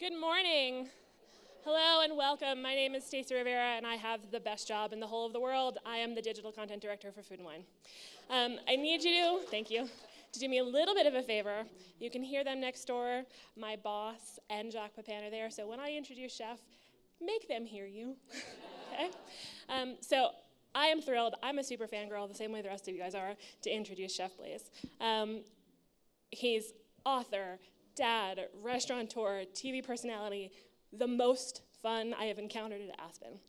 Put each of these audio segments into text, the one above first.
Good morning. Hello and welcome. My name is Stacey Rivera and I have the best job in the whole of the world. I am the digital content director for Food and Wine. I need you, thank you, to do me a little bit of a favor. You can hear them next door. My boss and Jacques Pepin are there, so when I introduce Chef, make them hear you, okay? So I am thrilled. I'm a super fangirl, the same way the rest of you guys are, to introduce Chef Blais. He's author, dad, restaurateur, TV personality, the most fun I have encountered at Aspen.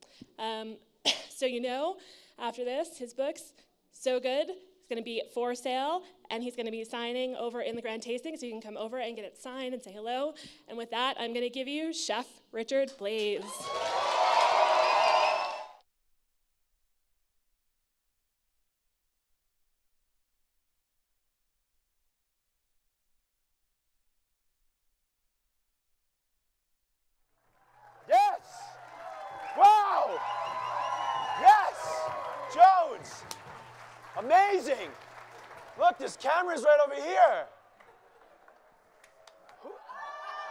So you know, after this, his book's so good, it's going to be for sale, and he's going to be signing over in the grand tasting, so you can come over and get it signed and say hello. And with that, I'm going to give you Chef Richard Blais. Amazing! Look, this camera's right over here.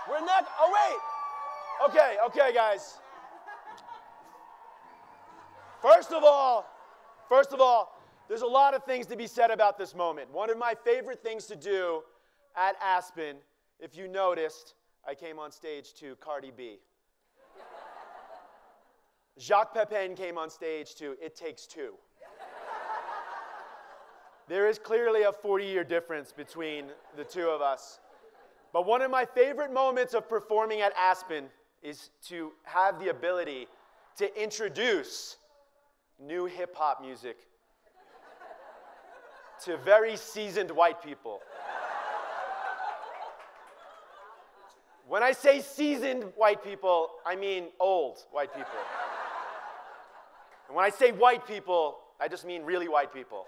We're not, oh wait! Okay, guys. First of all, there's a lot of things to be said about this moment. One of my favorite things to do at Aspen, if you noticed, I came on stage to Cardi B. Jacques Pepin came on stage to It Takes Two. There is clearly a 40-year difference between the two of us. But one of my favorite moments of performing at Aspen is to have the ability to introduce new hip-hop music to very seasoned white people. When I say seasoned white people, I mean old white people. And when I say white people, I just mean really white people.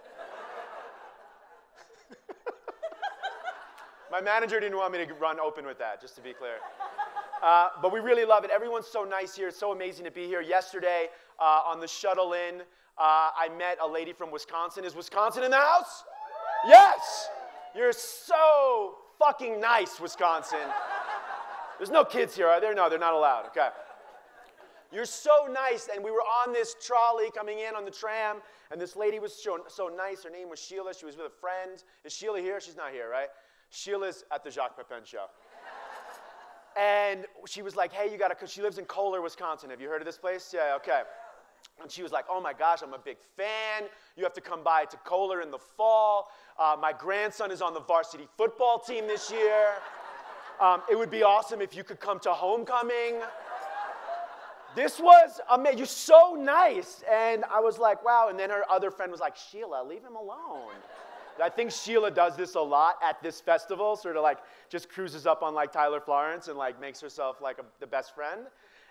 My manager didn't want me to run open with that, just to be clear. But we really love it. Everyone's so nice here. It's so amazing to be here. Yesterday, on the shuttle in, I met a lady from Wisconsin. Is Wisconsin in the house? Yes! You're so fucking nice, Wisconsin. There's no kids here, are there? No, they're not allowed. Okay. You're so nice. And we were on this trolley coming in on the tram, and this lady was so nice. Her name was Sheila. She was with a friend. Is Sheila here? She's not here, right? Sheila's at the Jacques Pepin show. And she was like, hey, you gotta, because she lives in Kohler, Wisconsin. Have you heard of this place? Yeah, okay. And she was like, oh my gosh, I'm a big fan. You have to come by to Kohler in the fall. My grandson is on the varsity football team this year. It would be awesome if you could come to homecoming. This was amazing. You're so nice. And I was like, wow. And then her other friend was like, Sheila, leave him alone. I think Sheila does this a lot at this festival, sort of like just cruises up on like Tyler Florence and like makes herself like the best friend.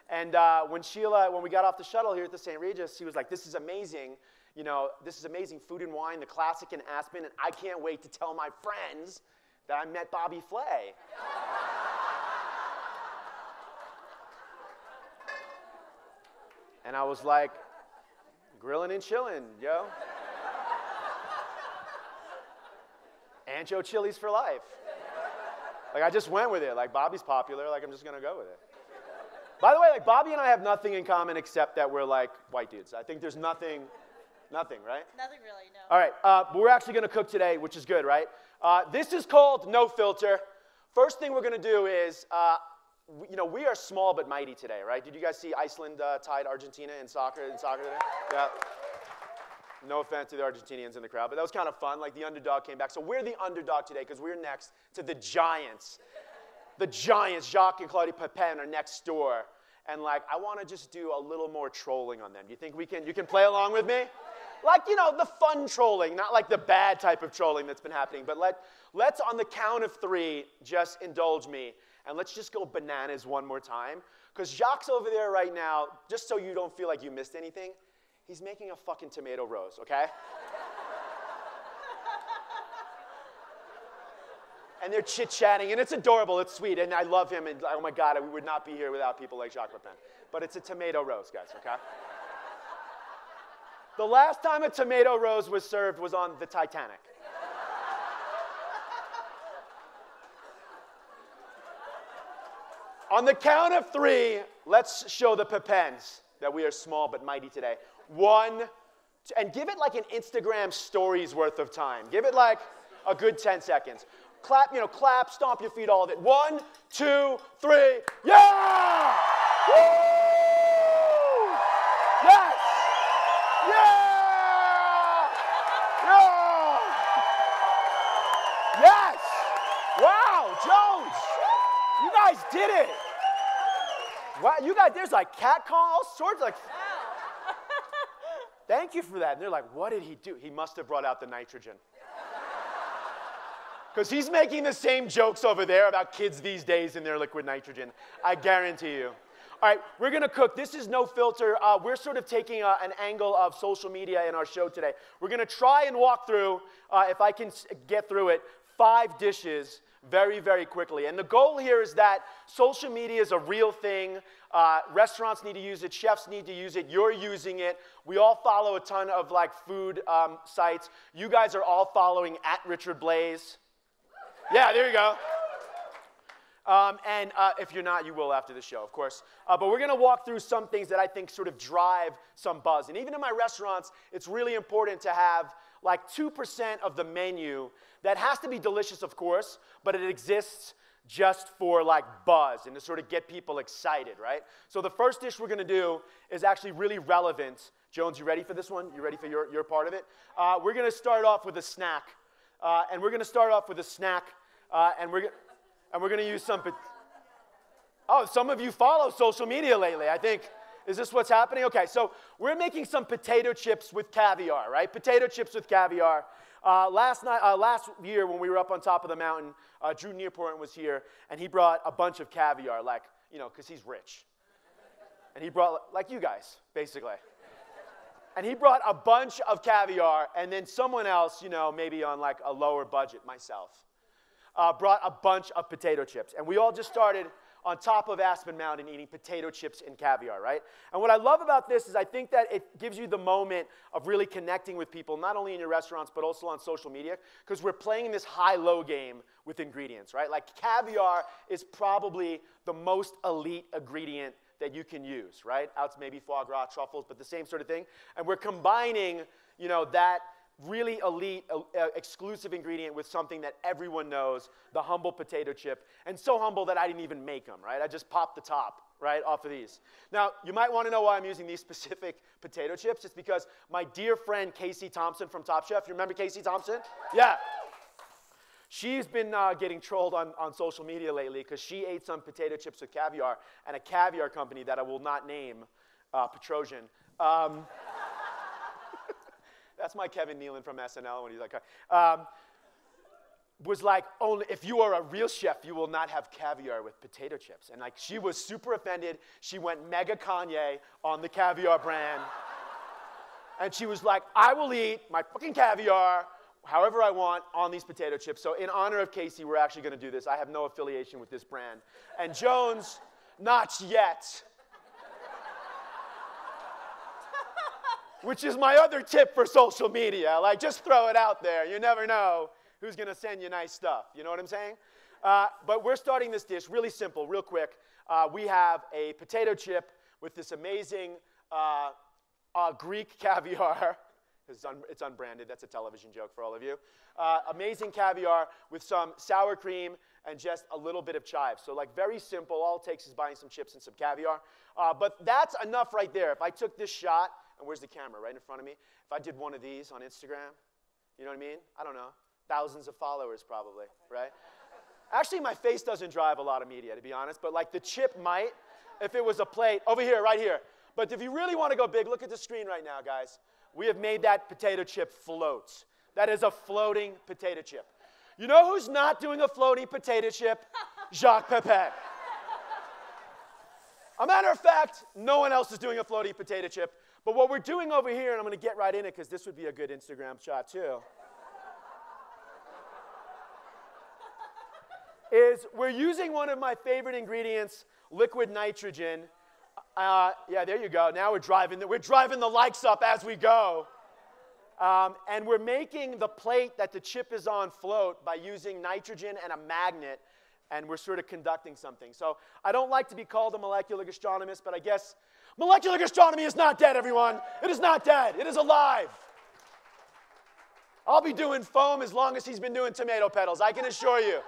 And when we got off the shuttle here at the St. Regis, she was like, this is amazing. You know, this is amazing Food and Wine, the classic in Aspen, and I can't wait to tell my friends that I met Bobby Flay. And I was like, grilling and chilling, yo. Ancho chilies for life. Like, I just went with it. Like, Bobby's popular. Like, I'm just going to go with it. By the way, like, Bobby and I have nothing in common except that we're, like, white dudes. I think there's nothing, right? Nothing really, no. All right. But we're actually going to cook today, which is good, right? This is called No Filter. First thing we're going to do is, we are small but mighty today, right? Did you guys see Iceland tied Argentina in soccer today? Yeah. No offense to the Argentinians in the crowd, but that was kind of fun. Like, the underdog came back. So we're the underdog today because we're next to the Giants. The Giants, Jacques and Claudia Pepin, are next door. And, like, I want to just do a little more trolling on them. Do you think you can play along with me? Like, the fun trolling, not like the bad type of trolling that's been happening. But let's, on the count of 3, just indulge me. And let's just go bananas one more time. Because Jacques over there right now, just so you don't feel like you missed anything, he's making a fucking tomato rose, okay? And they're chit-chatting, and it's adorable, it's sweet, and I love him, and oh my God, we would not be here without people like Jacques Pepin. But it's a tomato rose, guys, okay? The last time a tomato rose was served was on the Titanic. On the count of 3, let's show the Pepens that we are small but mighty today. 1, and give it like an Instagram stories worth of time. Give it like a good 10 seconds. Clap, clap, stomp your feet, all of it. 1, 2, 3, yeah! Woo! Yes! Yeah! Yeah! Yes! Wow, Jones! You guys did it! Wow, you guys, there's like cat call, all sorts like. Thank you for that. And they're like, what did he do? He must have brought out the nitrogen. Because he's making the same jokes over there about kids these days and their liquid nitrogen. I guarantee you. All right, we're going to cook. This is no filter. We're sort of taking an angle of social media in our show today. We're going to try and walk through, if I can get through it, 5 dishes very, very quickly. And the goal here is that social media is a real thing. Restaurants need to use it. Chefs need to use it. You're using it. We all follow a ton of like food sites. You guys are all following at Richard Blais. Yeah, there you go. And if you're not, you will after the show, of course. But we're going to walk through some things that I think sort of drive some buzz. And even in my restaurants, it's really important to have like 2% of the menu that has to be delicious, of course, but it exists just for like buzz and to sort of get people excited, right? So the first dish we're going to do is actually really relevant. Jones, you ready for this one? You ready for your part of it? We're going to start off with a snack. And we're going to start off with a snack. And we're going to use some. Oh, some of you follow social media lately, I think. Is this what's happening? Okay, so we're making some potato chips with caviar, right? Potato chips with caviar. Last year when we were up on top of the mountain, Drew Nearport was here, and he brought a bunch of caviar, like, because he's rich. And he brought, like you guys, basically. And he brought a bunch of caviar, and then someone else, maybe on like a lower budget, myself, brought a bunch of potato chips. And we all just started on top of Aspen Mountain eating potato chips and caviar, right? And what I love about this is I think that it gives you the moment of really connecting with people, not only in your restaurants, but also on social media, because we're playing this high-low game with ingredients, right? Like caviar is probably the most elite ingredient that you can use, right? Out to maybe foie gras, truffles, but the same sort of thing. And we're combining, that really elite, exclusive ingredient with something that everyone knows, the humble potato chip. And so humble that I didn't even make them, right? I just popped the top, right, off of these. Now, you might want to know why I'm using these specific potato chips. It's because my dear friend Casey Thompson from Top Chef, you remember Casey Thompson? Yeah. She's been getting trolled on social media lately because she ate some potato chips with caviar, and a caviar company that I will not name, Petrosian. That's my Kevin Nealon from SNL when he's like, was like, only if you are a real chef, you will not have caviar with potato chips. And like, she was super offended. She went mega Kanye on the caviar brand. And she was like, I will eat my fucking caviar however I want on these potato chips. So in honor of Casey, we're actually going to do this. I have no affiliation with this brand. And Jones, not yet. Which is my other tip for social media. Like, just throw it out there. You never know who's going to send you nice stuff. You know what I'm saying? But we're starting this dish really simple, real quick. We have a potato chip with this amazing Greek caviar. It's unbranded. That's a television joke for all of you. Amazing caviar with some sour cream and just a little bit of chives. So like very simple. All it takes is buying some chips and some caviar. But that's enough right there. If I took this shot, and where's the camera? Right in front of me. If I did one of these on Instagram, you know what I mean? I don't know. Thousands of followers probably, right? Actually, my face doesn't drive a lot of media, to be honest. But like the chip might, if it was a plate. Over here, right here. But if you really want to go big, look at the screen right now, guys. We have made that potato chip float. That is a floating potato chip. You know who's not doing a floating potato chip? Jacques Pepin. A matter of fact, no one else is doing a floating potato chip. But what we're doing over here, and I'm going to get right in it because this would be a good Instagram shot too, is we're using one of my favorite ingredients, liquid nitrogen. Yeah, there you go. Now we're driving the likes up as we go. And we're making the plate that the chip is on float by using nitrogen and a magnet and we're sort of conducting something. So I don't like to be called a molecular gastronomist, but I guess molecular gastronomy is not dead, everyone. It is not dead. It is alive. I'll be doing foam as long as he's been doing tomato petals, I can assure you.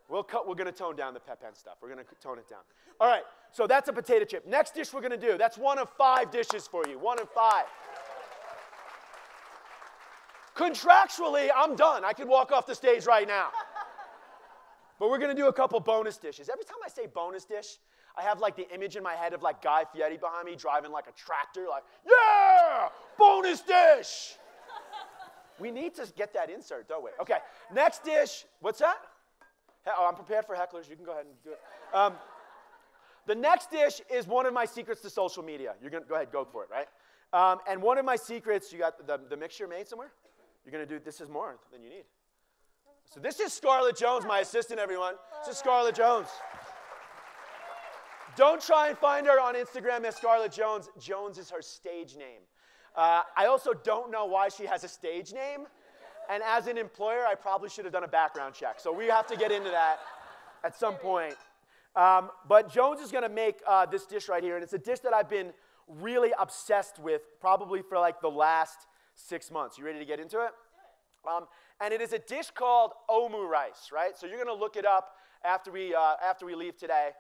We're going to tone down the Pep-Pen stuff. We're going to tone it down. All right, so that's a potato chip. Next dish we're going to do, that's one of 5 dishes for you, 1 of 5. Contractually, I'm done. I could walk off the stage right now. But we're going to do a couple bonus dishes. Every time I say bonus dish, I have like the image in my head of like Guy Fieri behind me driving like a tractor, like, yeah, bonus dish. We need to get that insert, don't we? Okay, next dish, what's that? Oh, I'm prepared for hecklers. You can go ahead and do it. The next dish is one of my secrets to social media. You're going to go ahead, go for it, right? And one of my secrets, you got the mixture made somewhere? You're going to do, this is more than you need. So this is Scarlett Jones, my assistant, everyone. This is Scarlett Jones. Don't try and find her on Instagram as Scarlett Jones. Jones is her stage name. I also don't know why she has a stage name. And as an employer, I probably should have done a background check. So we have to get into that at some point. But Jones is going to make this dish right here. And it's a dish that I've been really obsessed with probably for like the last 6 months. You ready to get into it? And it is a dish called omurice, right? So you're going to look it up after we leave today.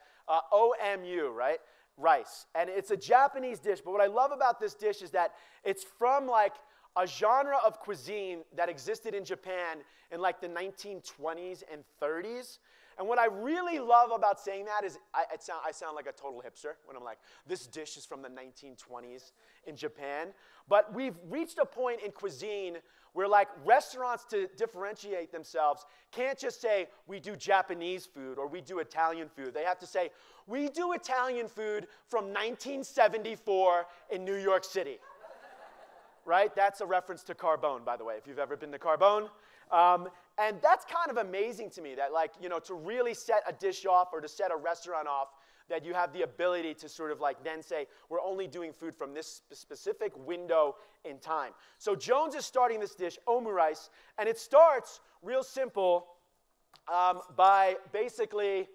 O-M-U, right? Rice. And it's a Japanese dish. But what I love about this dish is that it's from like a genre of cuisine that existed in Japan in like the 1920s and 30s. And what I really love about saying that is I sound like a total hipster when I'm like, this dish is from the 1920s in Japan. But we've reached a point in cuisine where like restaurants, to differentiate themselves, can't just say we do Japanese food or we do Italian food. They have to say we do Italian food from 1974 in New York City. Right? That's a reference to Carbone, by the way, if you've ever been to Carbone. And that's kind of amazing to me, that like, you know, to really set a dish off or to set a restaurant off, that you have the ability to sort of like then say, we're only doing food from this specific window in time. So Jones is starting this dish, omurice, and it starts real simple by basically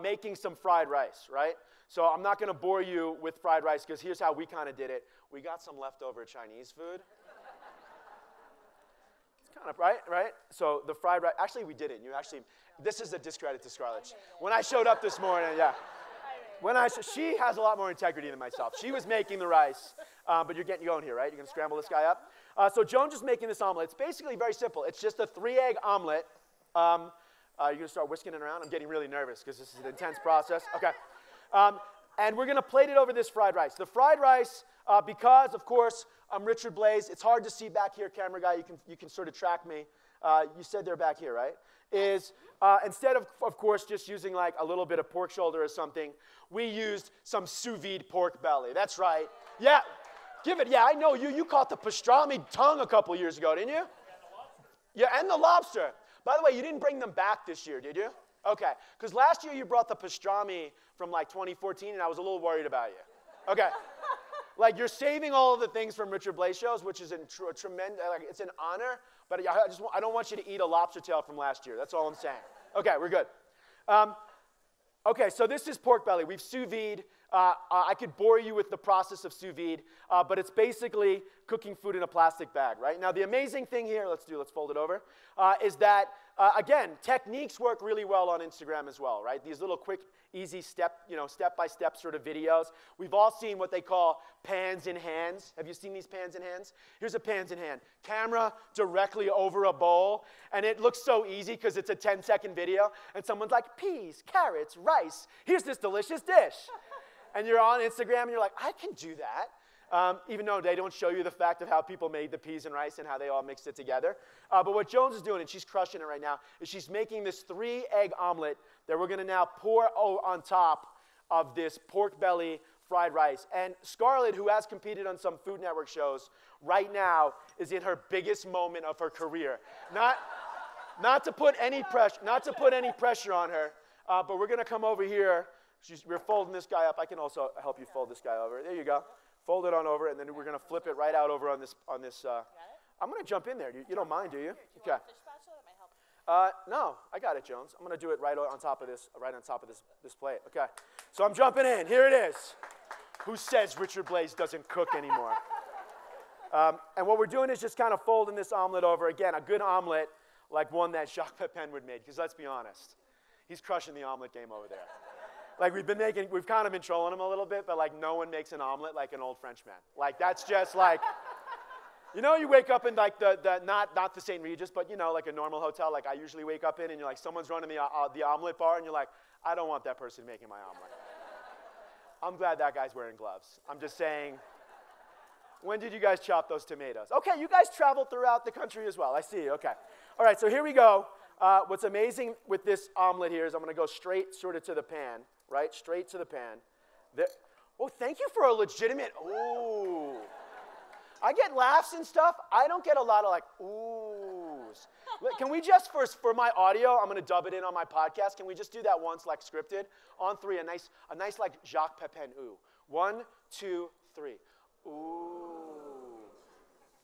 making some fried rice, right? So I'm not going to bore you with fried rice because here's how we kind of did it. We got some leftover Chinese food. It's kind of, right? So the fried rice, actually we didn't. This is a discredit to Scarlett. When I showed up this morning, yeah. She has a lot more integrity than myself. She was making the rice, but you're getting going here, right? You're going to scramble this guy up. So Jones is making this omelet. It's basically very simple. It's just a 3-egg omelet. You're going to start whisking it around? I'm getting really nervous because this is an intense process. Okay. And we're going to plate it over this fried rice. The fried rice, because, of course, I'm Richard Blais. It's hard to see back here, camera guy. You can sort of track me. You said they're back here, right? Is instead of course, just using like a little bit of pork shoulder or something, we used some sous vide pork belly. That's right. Yeah. Give it. Yeah, I know you. You caught the pastrami tongue a couple years ago, didn't you? Yeah, and the lobster. By the way, you didn't bring them back this year, did you? Okay. Because last year you brought the pastrami from like 2014, and I was a little worried about you. Okay. Like you're saving all of the things from Richard Blais shows, which is a tremendous, like it's an honor, but I don't want you to eat a lobster tail from last year. That's all I'm saying. Okay, we're good. Okay, so this is pork belly. We've sous vide. I could bore you with the process of sous vide, but it's basically cooking food in a plastic bag, right? Now, the amazing thing here, let's fold it over, is that, again, techniques work really well on Instagram as well, right? These little quick, easy step-by-step sort of videos. We've all seen what they call pans in hands. Have you seen these pans in hands? Here's a pans in hand. Camera directly over a bowl, and it looks so easy because it's a 10-second video, and someone's like, peas, carrots, rice, here's this delicious dish. And you're on Instagram, and you're like, I can do that. Even though they don't show you the fact of how people made the peas and rice and how they all mixed it together. But what Jones is doing, and she's crushing it right now, is she's making this 3-egg omelet that we're going to now pour on top of this pork belly fried rice. And Scarlett, who has competed on some Food Network shows, right now is in her biggest moment of her career. Not to put any pressure on her, but we're going to come over here. We're folding this guy up. I can also help you fold this guy over. There you go. Fold it on over, and then we're going to flip it right out over on this. I'm going to jump in there. You don't mind, do you? Do you want a fish spatula? That might No, I got it, Jones. I'm going to do it right on top of this plate. Okay. So I'm jumping in. Here it is. Who says Richard Blais doesn't cook anymore? And what we're doing is just kind of folding this omelet over. Again, a good omelet, like one that Jacques Pepin would make. Because let's be honest, he's crushing the omelet game over there. Like we've kind of been trolling him a little bit, but like no one makes an omelet like an old Frenchman. Like that's just like, you know, you wake up in like not the St. Regis, but you know, like a normal hotel, like I usually wake up in, and you're like, someone's running the omelet bar, and you're like, I don't want that person making my omelet. I'm glad that guy's wearing gloves. I'm just saying, when did you guys chop those tomatoes? Okay, you guys traveled throughout the country as well. I see, okay. All right, so here we go. What's amazing with this omelet here is I'm going to go straight sort of to the pan, right? Straight to the pan. Oh, thank you for a legitimate, ooh. I get laughs and stuff. I don't get a lot of like, oohs. Can we just, for my audio, I'm going to dub it in on my podcast. Can we just do that once, like scripted? On three, a nice like Jacques Pepin ooh. 1, 2, 3. Ooh.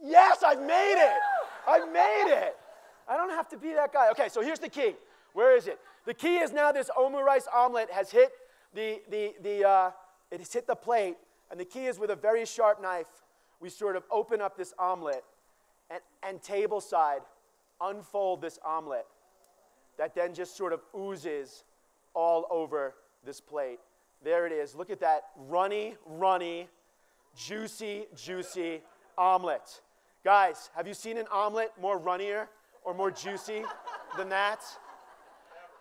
Yes, I've made it. I've made it. I don't have to be that guy. Okay, so here's the key. Where is it? The key is now this omurice omelet has hit it has hit the plate, and the key is with a very sharp knife, we sort of open up this omelet and table side unfold this omelet that then just sort of oozes all over this plate. There it is. Look at that runny, juicy, juicy omelet. Guys, have you seen an omelet more runnier or more juicy than that?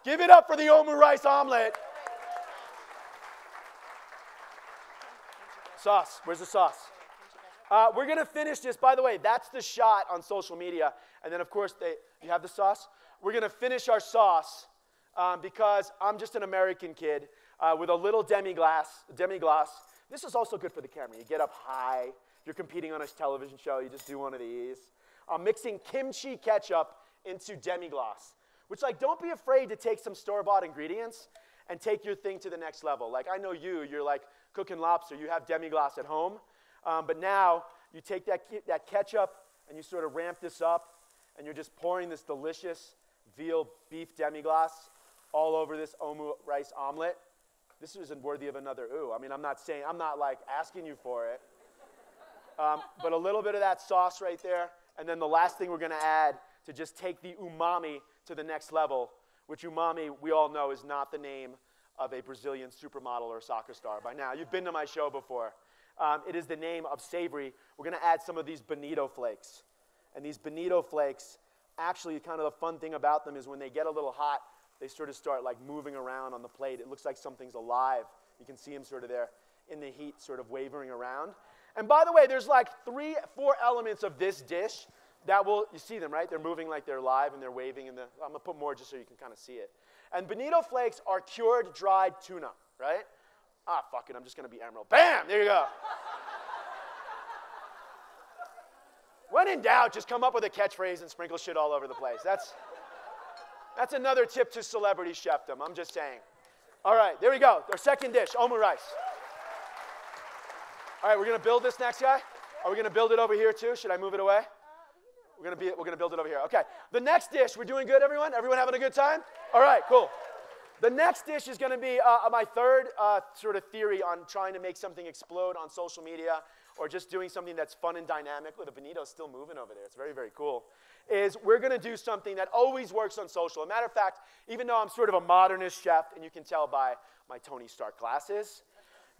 Give it up for the omurice omelet. Sauce. Where's the sauce? We're going to finish this. By the way, that's the shot on social media. And then, of course, you have the sauce. We're going to finish our sauce because I'm just an American kid with a little demi-glace. This is also good for the camera. You get up high. You're competing on a television show. You just do one of these. I'm mixing kimchi ketchup into demi-glace, which, like, don't be afraid to take some store-bought ingredients and take your thing to the next level. Like, I know you're like cooking lobster. You have demi-glace at home. But now you take that ketchup and you sort of ramp this up, and you're just pouring this delicious veal beef demi-glace all over this omurice omelet. This isn't worthy of another ooh. I mean, I'm not like asking you for it. But a little bit of that sauce right there. And then the last thing we're going to add to just take the umami to the next level, which umami, we all know, is not the name of a Brazilian supermodel or soccer star by now. You've been to my show before. It is the name of savory. We're going to add some of these bonito flakes. And these bonito flakes, actually, kind of the fun thing about them is when they get a little hot, they sort of start like moving around on the plate. It looks like something's alive. You can see them sort of there in the heat, sort of wavering around. And by the way, there's like 3, 4 elements of this dish that will, you see them, right? They're moving like they're live and they're waving. I'm going to put more just so you can kind of see it. And bonito flakes are cured dried tuna, right? Ah, fuck it, I'm just going to be Emerald. Bam! There you go. When in doubt, just come up with a catchphrase and sprinkle shit all over the place. That's another tip to celebrity chefdom. I'm just saying. All right, there we go. Our second dish, omurice. All right, we're going to build this next guy. Are we going to build it over here too? Should I move it away? We're going to build it over here. Okay. The next dish, we're doing good, everyone? Everyone having a good time? All right, cool. The next dish is going to be my third sort of theory on trying to make something explode on social media or just doing something that's fun and dynamic. Look, the bonito's still moving over there. It's very, very cool. Is we're going to do something that always works on social. As a matter of fact, even though I'm sort of a modernist chef, and you can tell by my Tony Stark glasses,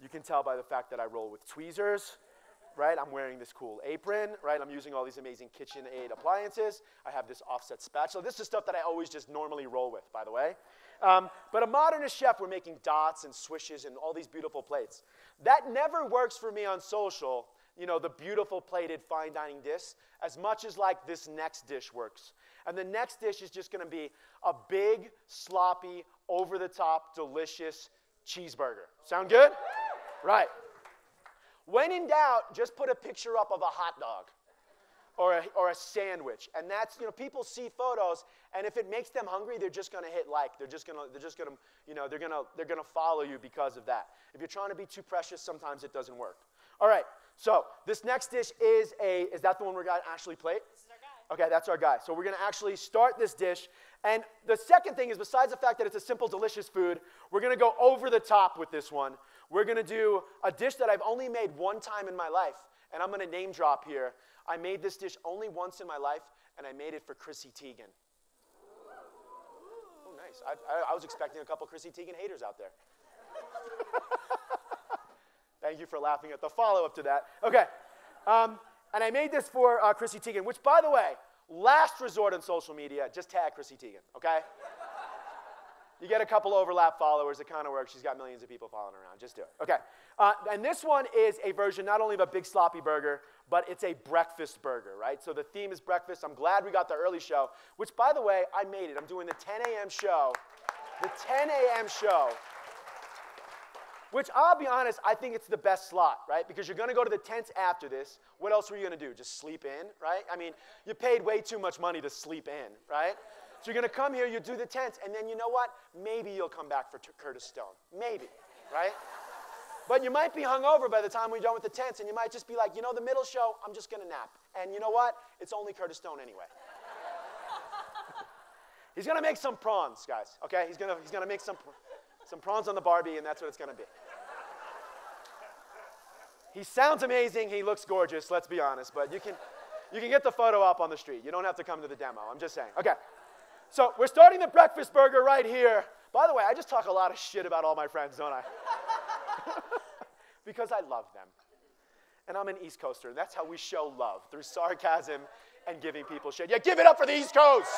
you can tell by the fact that I roll with tweezers, right? I'm wearing this cool apron, right? I'm using all these amazing KitchenAid appliances. I have this offset spatula. This is stuff that I always just normally roll with, by the way. But a modernist chef, we're making dots and swishes and all these beautiful plates. That never works for me on social, you know, the beautiful plated fine dining dish, as much as like this next dish works. And the next dish is just going to be a big, sloppy, over-the-top, delicious cheeseburger. Sound good? Right. When in doubt, just put a picture up of a hot dog or a sandwich. And that's, you know, people see photos, and if it makes them hungry, they're just going to hit like. They're just going to, you know, they're going to follow you because of that. If you're trying to be too precious, sometimes it doesn't work. All right. So this next dish is that the one we're going to actually plate? This is our guy. Okay, that's our guy. So we're going to actually start this dish, And the second thing is, besides the fact that it's a simple, delicious food, we're going to go over the top with this one. We're going to do a dish that I've only made one time in my life, and I'm going to name drop here. I made this dish only once in my life, and I made it for Chrissy Teigen. Oh, nice. I was expecting a couple Chrissy Teigen haters out there. Thank you for laughing at the follow-up to that. Okay. And I made this for Chrissy Teigen, which, by the way, last resort on social media, just tag Chrissy Teigen, okay? You get a couple overlap followers, it kind of works. She's got millions of people following around. Just do it. Okay. And this one is a version not only of a big sloppy burger, but it's a breakfast burger, right? So the theme is breakfast. I'm glad we got the early show, which, by the way, I made it. I'm doing the 10 a.m. show. The 10 a.m. show, which I'll be honest, I think it's the best slot, right? Because you're going to go to the tents after this. What else were you going to do? Just sleep in, right? I mean, you paid way too much money to sleep in, right? So you're going to come here, you do the tents, and then you know what? Maybe you'll come back for Curtis Stone. Maybe, right? But you might be hungover by the time we're done with the tents, and you might just be like, you know, the middle show, I'm just going to nap. And you know what? It's only Curtis Stone anyway. He's going to make some prawns, guys, okay? He's going to make some prawns on the Barbie, and that's what it's going to be. He sounds amazing. He looks gorgeous, let's be honest. But you can get the photo up on the street. You don't have to come to the demo. I'm just saying. Okay. So we're starting the breakfast burger right here. By the way, I just talk a lot of shit about all my friends, don't I? Because I love them. And I'm an East Coaster, and that's how we show love, through sarcasm and giving people shit. Yeah, give it up for the East Coast.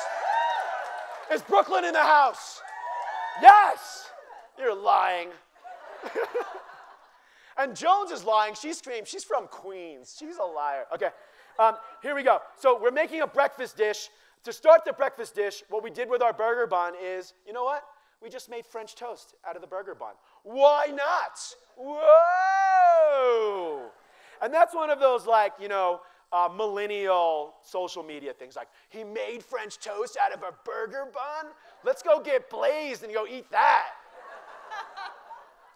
Is Brooklyn in the house? Yes! You're lying. And Jones is lying. She screams. She's from Queens. She's a liar. Okay, here we go. So we're making a breakfast dish. To start the breakfast dish, what we did with our burger bun is, you know what? We just made French toast out of the burger bun. Why not? Whoa! And that's one of those, like, you know, millennial social media things. Like, he made French toast out of a burger bun? Let's go get Blais and go eat that.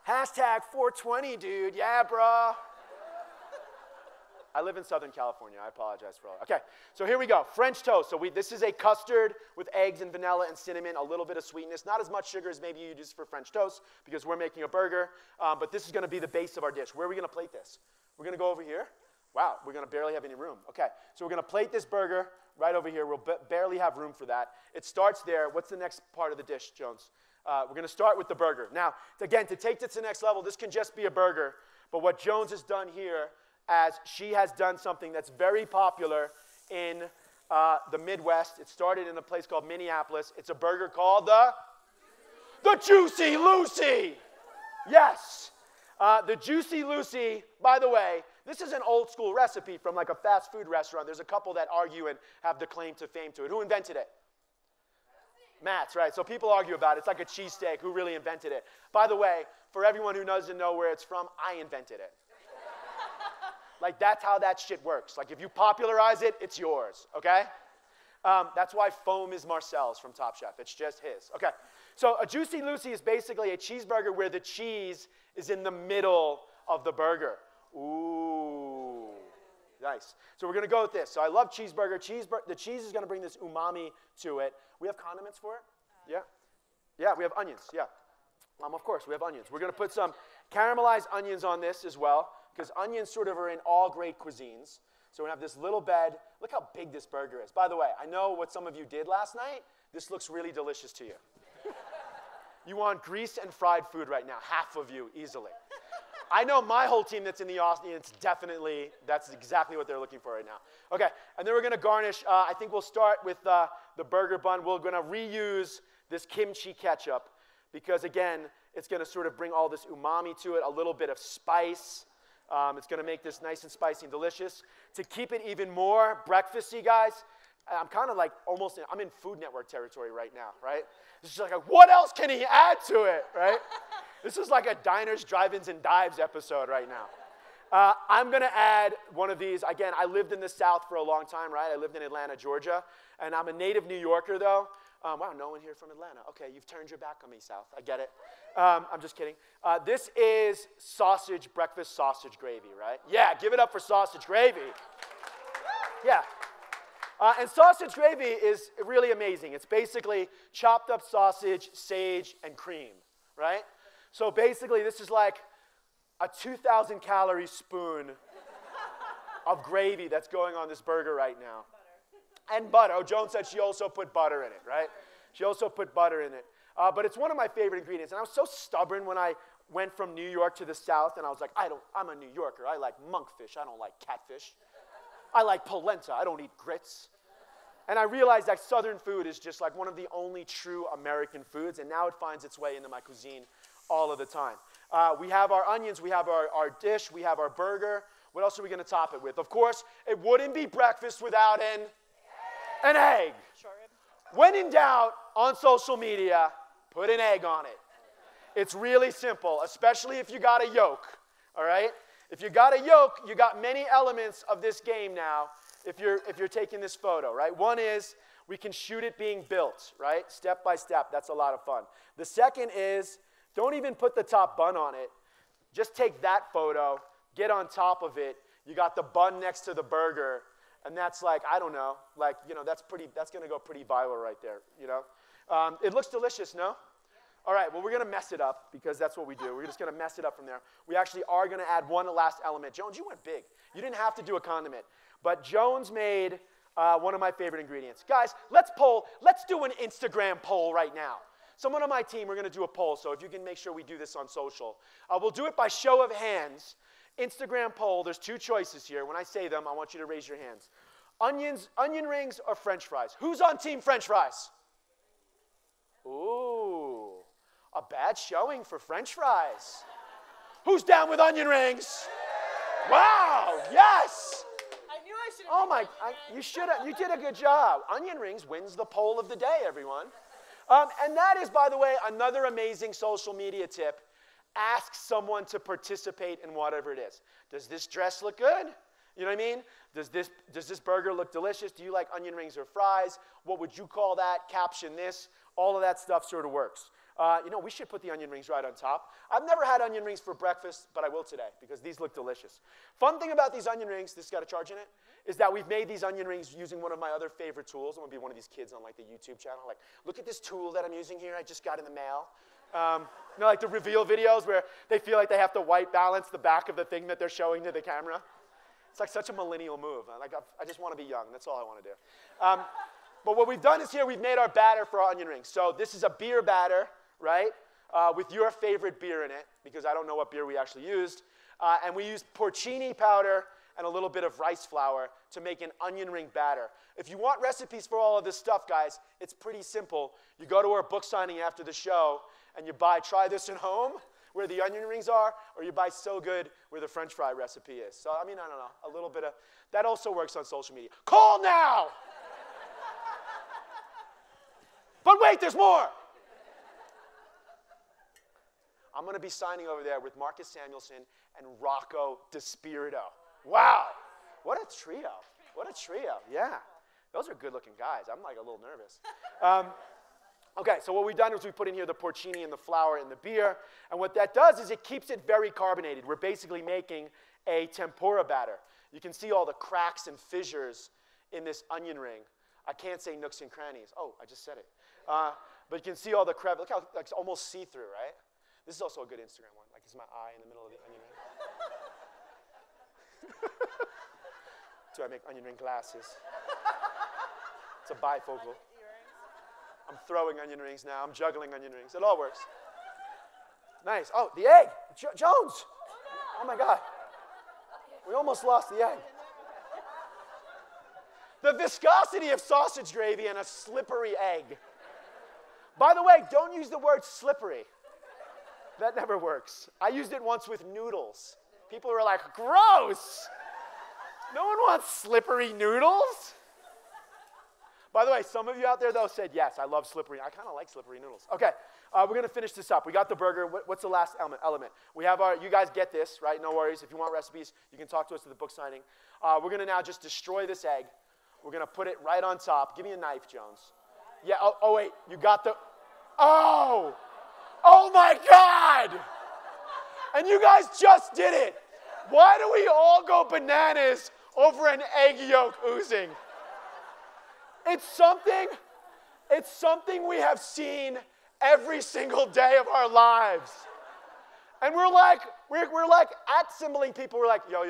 Hashtag 420, dude. Yeah, bro. I live in Southern California. I apologize for all that. Okay, so here we go. French toast. So this is a custard with eggs and vanilla and cinnamon, a little bit of sweetness. Not as much sugar as maybe you use for French toast because we're making a burger. But this is going to be the base of our dish. Where are we going to plate this? We're going to go over here. Wow, we're going to barely have any room. Okay, so we're going to plate this burger right over here. We'll barely have room for that. It starts there. What's the next part of the dish, Jones? We're going to start with the burger. Now, again, to take this to the next level, this can just be a burger. But what Jones has done here, as she has done something that's very popular in the Midwest. It started in a place called Minneapolis. It's a burger called the Juicy Lucy. Yes. The Juicy Lucy, by the way, this is an old school recipe from like a fast food restaurant. There's a couple that argue and have the claim to fame to it. Who invented it? Matt's, right? So people argue about it. It's like a cheesesteak. Who really invented it? By the way, for everyone who doesn't know where it's from, I invented it. Like, that's how that shit works. Like, if you popularize it, it's yours, okay? That's why foam is Marcel's from Top Chef. It's just his. Okay, so a Juicy Lucy is basically a cheeseburger where the cheese is in the middle of the burger. Ooh, nice. So we're going to go with this. So I love cheeseburger. The cheese is going to bring this umami to it. We have condiments for it? Yeah? Yeah, we have onions, yeah. Of course, we have onions. We're going to put some caramelized onions on this as well, because onions sort of are in all great cuisines. So we have this little bed. Look how big this burger is. By the way, I know what some of you did last night. This looks really delicious to you. You want grease and fried food right now, half of you, easily. I know my whole team that's in the audience, definitely, that's exactly what they're looking for right now. Okay, and then we're going to garnish. I think we'll start with the burger bun. We're going to reuse this kimchi ketchup because, again, it's going to sort of bring all this umami to it, a little bit of spice. It's going to make this nice and spicy and delicious. To keep it even more breakfasty, guys, I'm kind of like I'm in Food Network territory right now, right? It's just like, what else can he add to it, right? This is like a Diners, Drive-Ins, and Dives episode right now. I'm going to add one of these. Again, I lived in the South for a long time, right? I lived in Atlanta, Georgia. And I'm a native New Yorker, though. Wow, no one here from Atlanta. Okay, you've turned your back on me, South. I get it. I'm just kidding. This is breakfast sausage gravy, right? Yeah, give it up for sausage gravy. Yeah. And sausage gravy is really amazing. It's basically chopped up sausage, sage, and cream, right? So basically, this is like a 2,000 calorie spoon of gravy that's going on this burger right now. Butter. And butter. Oh, Joan said she also put butter in it, right? She also put butter in it. But it's one of my favorite ingredients. And I was so stubborn when I went from New York to the South, and I was like, I'm a New Yorker. I like monkfish. I don't like catfish. I like polenta. I don't eat grits. And I realized that Southern food is just like one of the only true American foods, and now it finds its way into my cuisine all of the time. We have our onions. We have our dish. We have our burger. What else are we going to top it with? Of course, it wouldn't be breakfast without an egg. When in doubt, on social media, put an egg on it. It's really simple, especially if you got a yolk, all right? If you got a yolk, you got many elements of this game now if you're taking this photo, right? One is we can shoot it being built, right? Step by step. That's a lot of fun. The second is don't even put the top bun on it. Just take that photo, get on top of it. You got the bun next to the burger, and that's like, I don't know, like, you know, that's going to go pretty viral right there, you know? It looks delicious, no? All right, well, we're going to mess it up because that's what we do. We're just going to mess it up from there. We actually are going to add one last element. Jones, you went big. You didn't have to do a condiment. But Jones made one of my favorite ingredients. Guys, let's poll. Let's do an Instagram poll right now. Someone on my team, we're going to do a poll, so if you can make sure we do this on social. We'll do it by show of hands. Instagram poll, there's two choices here. When I say them, I want you to raise your hands. Onion rings or French fries? Who's on team French fries? Ooh, a bad showing for French fries. Who's down with onion rings? Wow, yes. I knew I should have. Oh my, you should have. You did a good job. Onion rings wins the poll of the day, everyone. And that is, by the way, another amazing social media tip. Ask someone to participate in whatever it is. Does this dress look good? You know what I mean? Does this burger look delicious? Do you like onion rings or fries? What would you call that? Caption this. All of that stuff sort of works. You know, we should put the onion rings right on top. I've never had onion rings for breakfast, but I will today because these look delicious. Fun thing about these onion rings, this got a charge in it, is that we've made these onion rings using one of my other favorite tools. I'm going to be one of these kids on like the YouTube channel. Like, look at this tool that I'm using here. I just got in the mail. You know, like the reveal videos where they feel like they have to white balance the back of the thing that they're showing to the camera. It's like such a millennial move. I just want to be young. That's all I want to do. But what we've done is here we've made our batter for our onion rings. So this is a beer batter, right, with your favorite beer in it, because I don't know what beer we actually used. And we used porcini powder and a little bit of rice flour to make an onion ring batter. If you want recipes for all of this stuff, guys, it's pretty simple. You go to our book signing after the show, and you buy Try This at Home, where the onion rings are, or you buy So Good, where the French fry recipe is. So, I mean, I don't know, a little bit of, that also works on social media. Call now! But wait, there's more! I'm going to be signing over there with Marcus Samuelson and Rocco DeSpirito. Wow! What a trio. What a trio, yeah. Those are good-looking guys. I'm like a little nervous. Okay, so what we've done is we put in here the porcini and the flour and the beer, and what that does is it keeps it very carbonated. We're basically making a tempura batter. You can see all the cracks and fissures in this onion ring. I can't say nooks and crannies. Oh, I just said it. But you can see all the crevices. Look how like, it's almost see-through, right? This is also a good Instagram one. Like, it's my eye in the middle of the onion ring. Do I make onion ring glasses? It's a bifocal. I'm throwing onion rings now. I'm juggling onion rings. It all works. Nice. Oh, the egg. Jones. Oh, my God. We almost lost the egg. The viscosity of sausage gravy and a slippery egg. By the way, don't use the word slippery. That never works. I used it once with noodles. People were like, gross. No one wants slippery noodles. By the way, some of you out there, though, said, yes, I love slippery. I kind of like slippery noodles. Okay, we're going to finish this up. We got the burger. What's the last element? We have our, you guys get this, right? No worries. If you want recipes, you can talk to us at the book signing. We're going to now just destroy this egg. We're going to put it right on top. Give me a knife, Jones. Yeah, oh wait, you got the, oh my God. And you guys just did it. Why do we all go bananas over an egg yolk oozing? It's something we have seen every single day of our lives. And we're like at-symboling people. We're like, yo,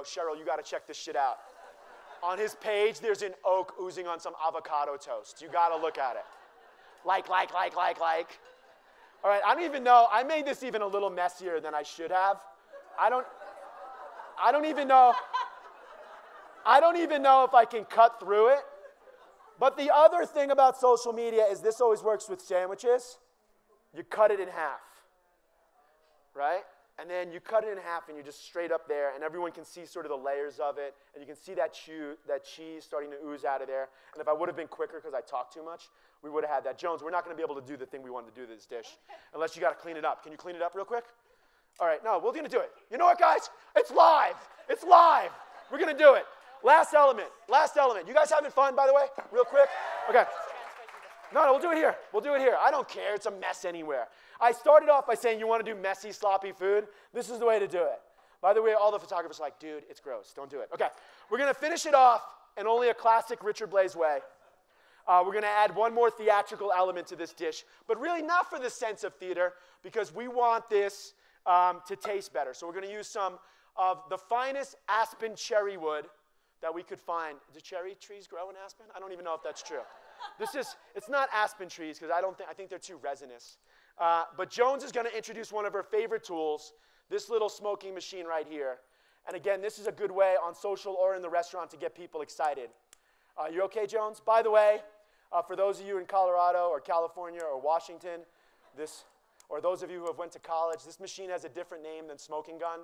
Cheryl, you got to check this shit out. On his page, there's an oak oozing on some avocado toast. You got to look at it. Like. All right, I don't even know. I made this even a little messier than I should have. I don't even know if I can cut through it. But the other thing about social media is this always works with sandwiches. You cut it in half, right? And then you cut it in half and you're just straight up there and everyone can see sort of the layers of it and you can see that cheese starting to ooze out of there. And if I would have been quicker because I talked too much, we would have had that. Jones, we're not going to be able to do the thing we wanted to do to this dish unless you got to clean it up. Can you clean it up real quick? All right, no, we're going to do it. You know what, guys? It's live. It's live. We're going to do it. Last element. You guys having fun, by the way? Real quick? Okay. No, we'll do it here. I don't care. It's a mess anywhere. I started off by saying you want to do messy, sloppy food. This is the way to do it. By the way, all the photographers are like, dude, it's gross. Don't do it. Okay. We're going to finish it off in only a classic Richard Blais way. We're going to add one more theatrical element to this dish, but really not for the sense of theater, because we want this to taste better. So we're going to use some of the finest Aspen cherry wood that we could find. Do cherry trees grow in Aspen? I don't even know if that's true. It's not Aspen trees because I think they're too resinous. But Jones is going to introduce one of her favorite tools, this little smoking machine right here. And again, this is a good way on social or in the restaurant to get people excited. You okay, Jones? By the way, for those of you in Colorado or California or Washington, or those of you who have went to college, this machine has a different name than smoking gun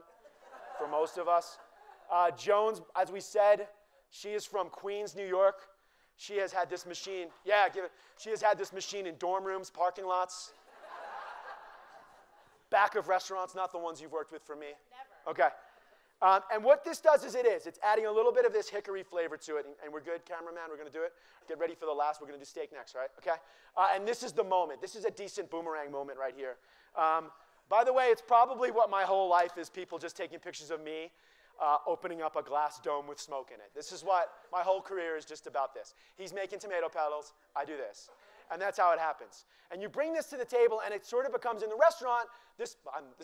for most of us. Jones, as we said, she is from Queens, New York. She has had this machine. Yeah, give it. She has had this machine in dorm rooms, parking lots, back of restaurants, not the ones you've worked with for me. Never. Okay. And what this does is it's adding a little bit of this hickory flavor to it. And we're good, cameraman, we're going to do it. Get ready for the last. We're going to do steak next, right? Okay. And this is the moment. This is a decent boomerang moment right here. By the way, it's probably what my whole life is, people just taking pictures of me opening up a glass dome with smoke in it. This is what my whole career is just about this. He's making tomato petals. I do this. And that's how it happens. And you bring this to the table, and it sort of becomes in the restaurant. This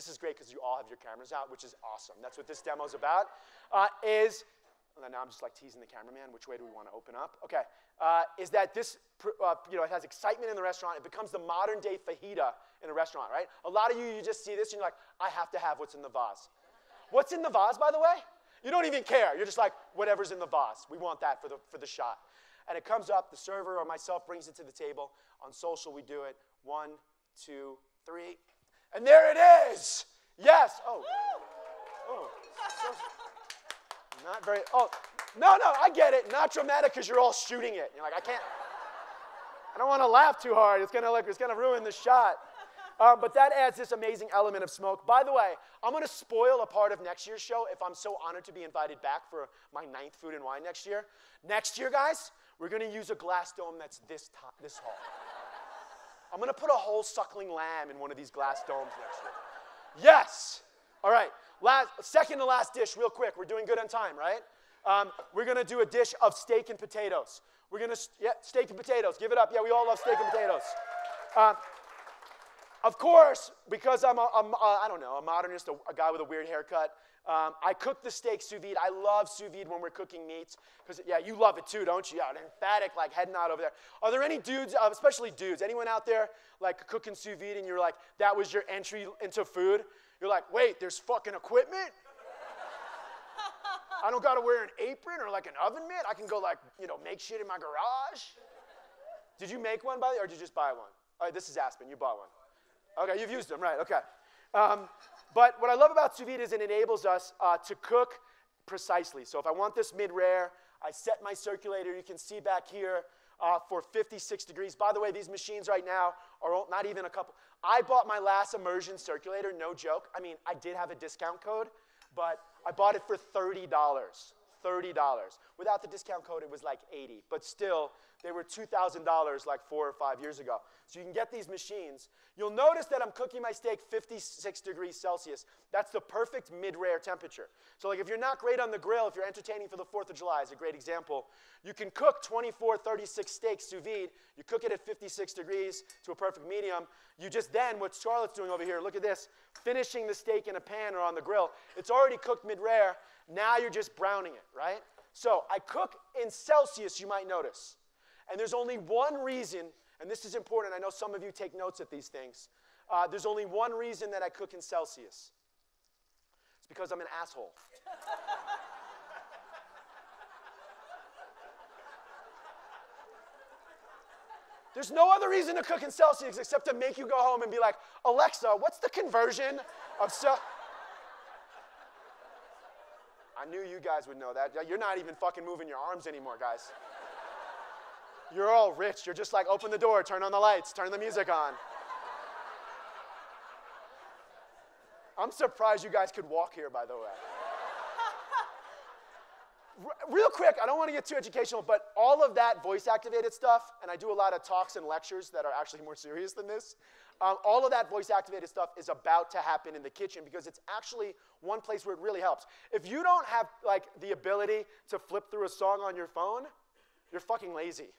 is great because you all have your cameras out, which is awesome. That's what this demo is about. Now I'm just like teasing the cameraman. Which way do we want to open up? Okay. Is that this, it has excitement in the restaurant. It becomes the modern day fajita in a restaurant, right? A lot of you just see this, and you're like, I have to have what's in the vase. What's in the vase, by the way? You don't even care. You're just like, whatever's in the vase. We want that for the shot. And it comes up, the server or myself brings it to the table. On social, we do it. 1, 2, 3. And there it is. Yes. Oh. Not very, no, I get it. Not dramatic because you're all shooting it. You're like, I don't want to laugh too hard. It's gonna ruin the shot. But that adds this amazing element of smoke. By the way, I'm going to spoil a part of next year's show if I'm so honored to be invited back for my 9th Food and Wine next year. Next year, guys, we're going to use a glass dome that's this tall. I'm going to put a whole suckling lamb in one of these glass domes next year. Yes. All right. Second to last dish, real quick. We're doing good on time, right? We're going to do a dish of steak and potatoes. Steak and potatoes. Give it up. Yeah, we all love steak and potatoes. Of course, because I'm a modernist, a guy with a weird haircut, I cook the steak sous vide. I love sous vide when we're cooking meats. Because, yeah, you love it too, don't you? Yeah, an emphatic, like, head nod over there. Are there any dudes, especially dudes, anyone out there, like, cooking sous vide and you're like, that was your entry into food? You're like, wait, there's fucking equipment? I don't got to wear an apron or, like, an oven mitt? I can go, like, make shit in my garage? Did you make one, by the way, or did you just buy one? All right, this is Aspen. You bought one. Okay, you've used them, right, okay. But what I love about sous vide is it enables us to cook precisely. So if I want this mid-rare, I set my circulator, you can see back here, for 56 degrees. By the way, these machines right now are not even a couple. I bought my last immersion circulator, no joke. I mean, I did have a discount code, but I bought it for $30. $30. Without the discount code, it was like $80. But still, They were $2,000 like 4 or 5 years ago. So you can get these machines. You'll notice that I'm cooking my steak 56 degrees Celsius. That's the perfect mid-rare temperature. So like if you're not great on the grill, if you're entertaining for the 4th of July is a great example, you can cook 24, 36 steaks sous vide. You cook it at 56 degrees to a perfect medium. You just then, what Charlotte's doing over here, look at this, finishing the steak in a pan or on the grill. It's already cooked mid-rare. Now you're just browning it, right? So I cook in Celsius, you might notice. And there's only one reason, and this is important, I know some of you take notes at these things. There's only one reason that I cook in Celsius. It's because I'm an asshole. There's no other reason to cook in Celsius except to make you go home and be like, Alexa, what's the conversion of Celsius? I knew you guys would know that. You're not even fucking moving your arms anymore, guys. You're all rich. You're just like, open the door, turn on the lights, turn the music on. I'm surprised you guys could walk here, by the way. Real quick, I don't want to get too educational, but all of that voice-activated stuff, and I do a lot of talks and lectures that are actually more serious than this, all of that voice-activated stuff is about to happen in the kitchen because it's actually one place where it really helps. If you don't have like the ability to flip through a song on your phone, you're fucking lazy.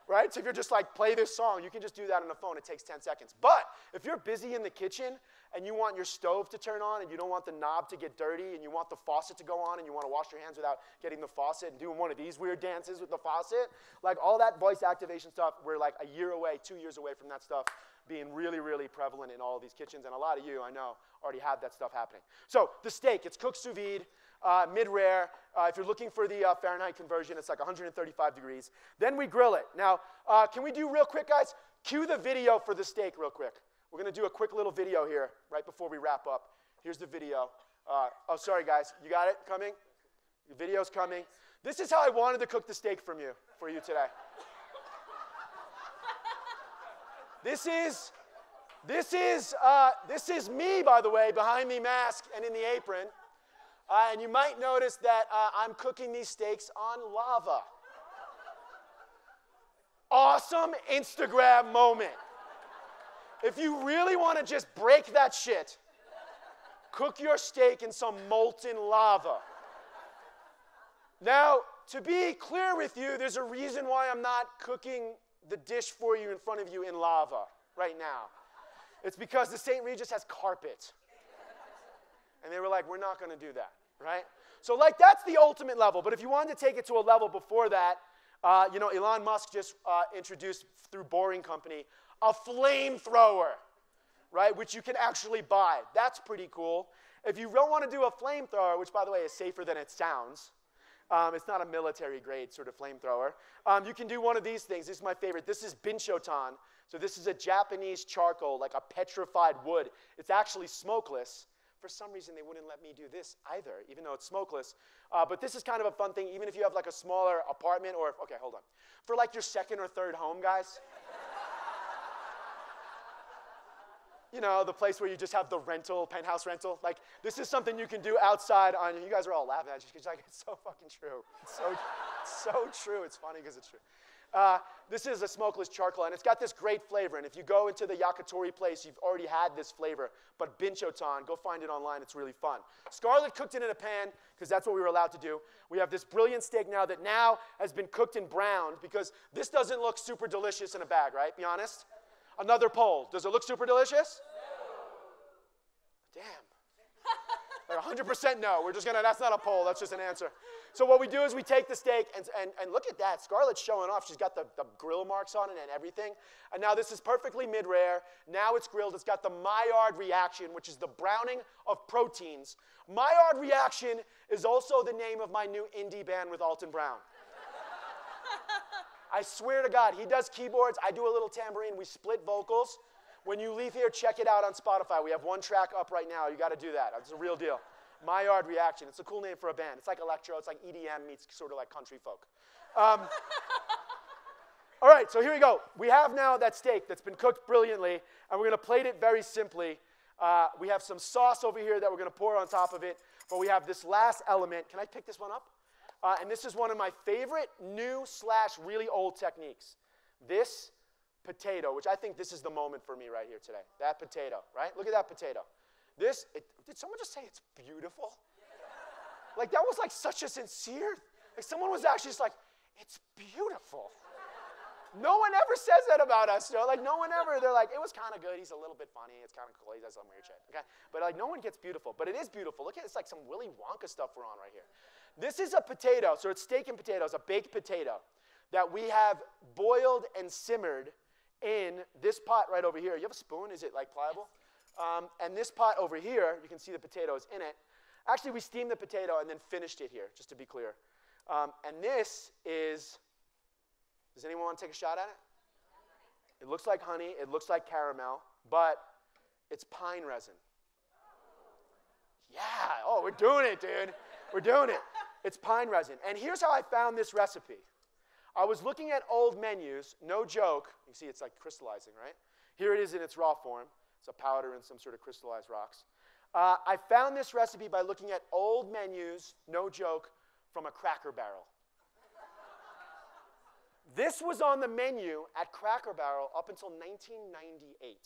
Right? So if you're just like, play this song, you can just do that on the phone. It takes 10 seconds. But if you're busy in the kitchen and you want your stove to turn on and you don't want the knob to get dirty and you want the faucet to go on and you want to wash your hands without getting the faucet and doing one of these weird dances with the faucet, like all that voice activation stuff, we're like a year away, 2 years away from that stuff being really, really prevalent in all of these kitchens. And a lot of you, I know, already have that stuff happening. So the steak, it's cooked sous vide. Mid-rare. If you're looking for the Fahrenheit conversion, it's like 135 degrees. Then we grill it. Now, can we do real quick, guys? Cue the video for the steak real quick. We're going to do a quick little video here right before we wrap up. Here's the video. Oh, sorry, guys. You got it coming? The video's coming. This is how I wanted to cook the steak for you today. This is me, by the way, behind the mask and in the apron. And you might notice that I'm cooking these steaks on lava. Awesome Instagram moment. If you really want to just break that shit, cook your steak in some molten lava. Now, to be clear with you, there's a reason why I'm not cooking the dish for you in front of you in lava right now. It's because the St. Regis has carpet. And they were like, we're not going to do that, right? So like that's the ultimate level. But if you wanted to take it to a level before that, you know, Elon Musk just introduced through Boring Company a flamethrower, right, which you can actually buy. That's pretty cool. If you don't want to do a flamethrower, which by the way is safer than it sounds, it's not a military grade sort of flamethrower, you can do one of these things. This is my favorite. This is binchotan. So this is a Japanese charcoal, like a petrified wood. It's actually smokeless. For some reason, they wouldn't let me do this either, even though it's smokeless. But this is kind of a fun thing, even if you have like a smaller apartment or, okay, hold on. For like your second or third home, guys. You know, the place where you just have the rental, penthouse rental. Like, this is something you can do outside on, you guys are all laughing at you because like, it's so fucking true. It's so true. It's funny because it's true. This is a smokeless charcoal, and it's got this great flavor. And if you go into the yakitori place, you've already had this flavor. But binchotan, go find it online. It's really fun. Scarlett cooked it in a pan because that's what we were allowed to do. We have this brilliant steak now that now has been cooked and browned because this doesn't look super delicious in a bag, right? Be honest. Another poll. Does it look super delicious? No. Damn. Like 100% no. We're just gonna. That's not a poll. That's just an answer. So what we do is we take the steak, and look at that. Scarlett's showing off. She's got the grill marks on it and everything. And now this is perfectly mid-rare. Now it's grilled. It's got the Maillard reaction, which is the browning of proteins. Maillard reaction is also the name of my new indie band with Alton Brown. I swear to God, he does keyboards. I do a little tambourine. We split vocals. When you leave here, check it out on Spotify. We have one track up right now. You got to do that. It's a real deal. Maillard reaction. It's a cool name for a band. It's like electro. It's like EDM meets sort of like country folk. All right, so here we go. We have now that steak that's been cooked brilliantly, and we're going to plate it very simply. We have some sauce over here that we're going to pour on top of it, but we have this last element. Can I pick this one up? And this is one of my favorite new / really old techniques. This potato, which I think this is the moment for me right here today. That potato, right? Look at that potato. Did someone just say it's beautiful? Like that was like such a sincere, like someone was actually just like, it's beautiful. No one ever says that about us, you know? Like no one ever, they're like, it was kind of good, he's a little bit funny, it's kind of cool, he does some weird shit, okay? But like no one gets beautiful, but it is beautiful. Look at it's like some Willy Wonka stuff we're on right here. This is a potato, so it's steak and potatoes, a baked potato that we have boiled and simmered in this pot right over here. You have a spoon, is it like pliable? And this pot over here, you can see the potatoes in it. Actually, we steamed the potato and then finished it here, just to be clear. And this is, does anyone want to take a shot at it? It looks like honey, it looks like caramel, but it's pine resin. Yeah, oh, we're doing it, dude. We're doing it. It's pine resin. And here's how I found this recipe. I was looking at old menus, no joke. You see it's like crystallizing, right? Here it is in its raw form. It's a powder and some sort of crystallized rocks. I found this recipe by looking at old menus, no joke, from a Cracker Barrel. This was on the menu at Cracker Barrel up until 1998.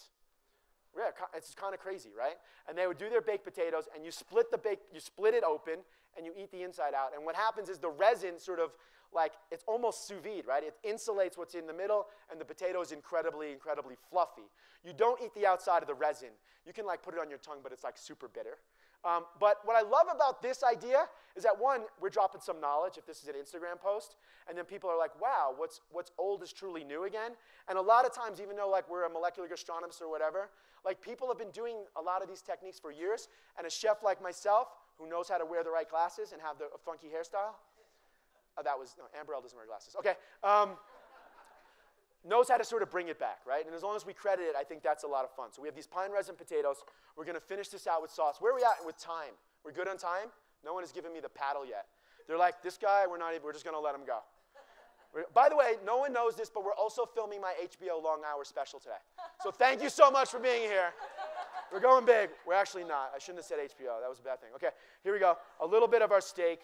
Yeah, it's kind of crazy, right? And they would do their baked potatoes, and you split it open, and you eat the inside out. And what happens is the resin sort of like, it's almost sous vide, right? It insulates what's in the middle, and the potato is incredibly, incredibly fluffy. You don't eat the outside of the resin. You can like put it on your tongue, but it's like super bitter. But what I love about this idea is that one, we're dropping some knowledge if this is an Instagram post, and then people are like, wow, what's old is truly new again. And a lot of times, even though like we're a molecular gastronomist or whatever, like people have been doing a lot of these techniques for years, and a chef like myself, who knows how to wear the right glasses and have the funky hairstyle, no, Amber Elle doesn't wear glasses. Okay. Knows how to sort of bring it back, right? And as long as we credit it, I think that's a lot of fun. So we have these pine resin potatoes. We're going to finish this out with sauce. Where are we at with time? We're good on time? No one has given me the paddle yet. They're like, this guy, we're just going to let him go. By the way, no one knows this, but we're also filming my HBO long hour special today. So thank you so much for being here. We're going big. We're actually not. I shouldn't have said HBO. That was a bad thing. Okay, here we go. A little bit of our steak.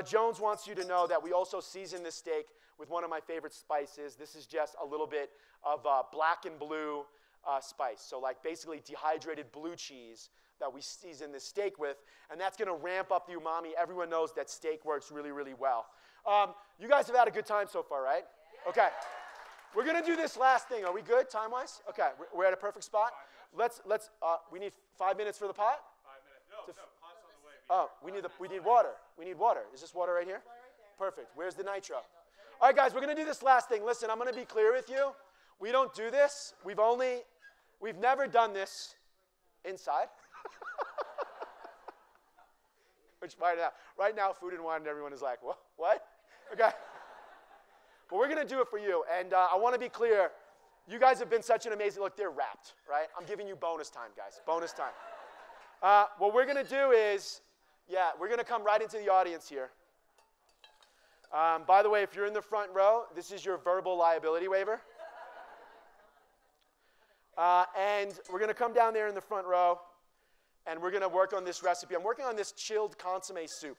Jones wants you to know that we also season this steak with one of my favorite spices. This is just a little bit of black and blue spice. So like basically dehydrated blue cheese that we season this steak with. And that's going to ramp up the umami. Everyone knows that steak works really, really well. You guys have had a good time so far, right? Okay. We're going to do this last thing. Are we good time-wise? Okay. We're at a perfect spot. We need 5 minutes for the pot? 5 minutes. No, pot's on the way. Oh, we need water. We need water. Is this water right here? Perfect. Where's the nitro? All right, guys, we're going to do this last thing. Listen, I'm going to be clear with you. We don't do this. We've never done this inside. Which right now, Food and Wine and everyone is like, what? Okay. But we're going to do it for you. And I want to be clear. You guys have been such an amazing, look, they're wrapped, right? I'm giving you bonus time, guys. Bonus time. What we're going to do is, we're going to come right into the audience here. By the way, if you're in the front row, this is your verbal liability waiver. And we're going to come down there in the front row, and we're going to work on this recipe. I'm working on this chilled consomme soup.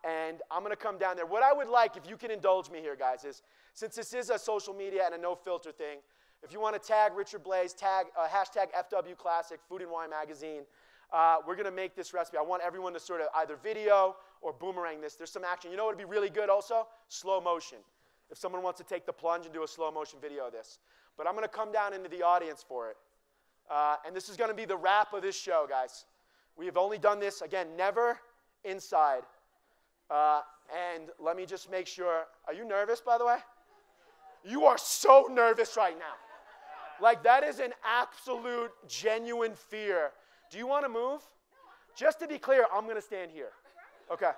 And I'm going to come down there. What I would like, if you can indulge me here, guys, is since this is a social media and a no-filter thing, if you want to tag Richard Blais, hashtag FW Classic, Food and Wine Magazine, we're going to make this recipe. I want everyone to sort of either video or boomerang this. There's some action. You know what would be really good also? Slow motion. If someone wants to take the plunge and do a slow motion video of this. But I'm going to come down into the audience for it. And this is going to be the wrap of this show, guys. We have only done this, again, never inside. And let me just make sure. Are you nervous, by the way? You are so nervous right now. Like, that is an absolute, genuine fear. Do you want to move? Just to be clear, I'm going to stand here. Okay.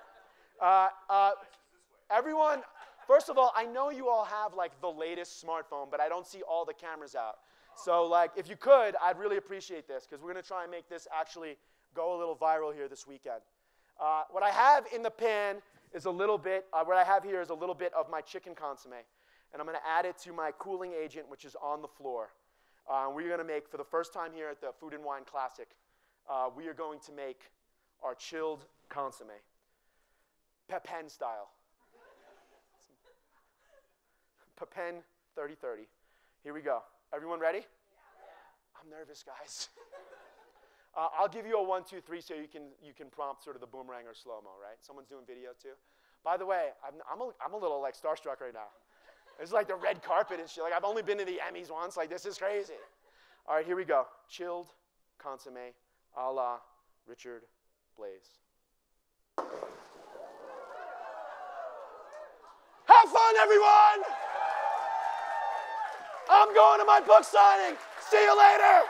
Everyone, first of all, I know you all have, like, the latest smartphone, but I don't see all the cameras out. So, like, if you could, I'd really appreciate this, because we're going to try and make this actually go a little viral here this weekend. What I have in the pan is a little bit, what I have here is a little bit of my chicken consomme. And I'm going to add it to my cooling agent, which is on the floor. We're going to make, for the first time here at the Food and Wine Classic, we are going to make our chilled consomme. Pepin style. Pepin 30-30. Here we go. Everyone ready? Yeah. I'm nervous, guys. I'll give you a 1, 2, 3 so you can prompt sort of the boomerang or slow-mo, right? Someone's doing video too. By the way, I'm a little like starstruck right now. It's like the red carpet and shit. Like I've only been to the Emmys once. Like this is crazy. All right, here we go. Chilled consommé a la Richard Blais. Have fun, everyone! I'm going to my book signing. See you later.